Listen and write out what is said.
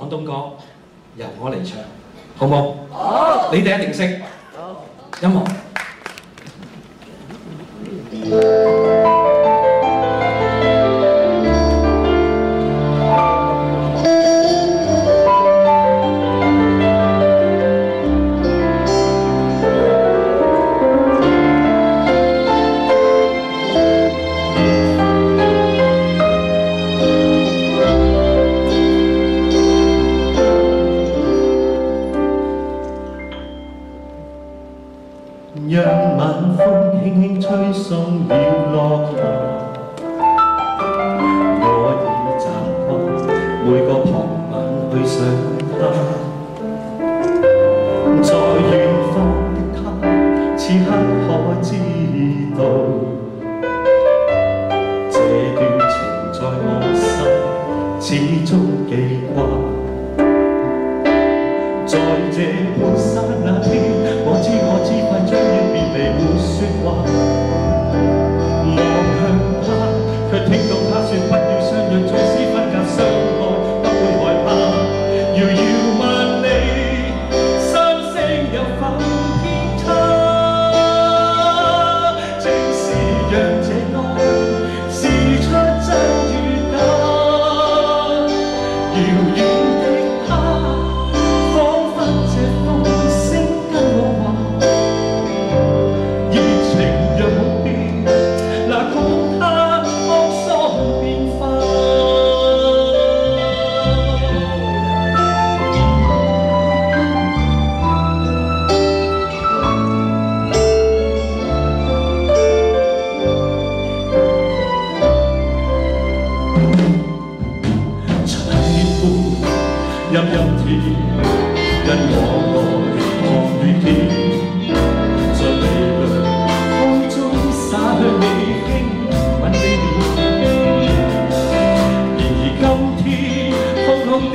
廣東歌，由我嚟唱，好冇？好，你哋一定識。好，音樂。讓晚風輕輕吹送了落霞，我已習慣每個傍晚去想他，在遠方的他，此刻可知道，這段情在我心始終記掛。在這半剎那天，我知快將要別離沒說話，望向他，卻聽到他說不要相讓，縱使分隔相愛，不會害怕。遙遙萬里，三聲有否偏差？正是讓這愛試出真與假，遙遠。陰陰天，因我愛惡與甜，在微涼風中灑向你輕吻的臉。然而今天空空的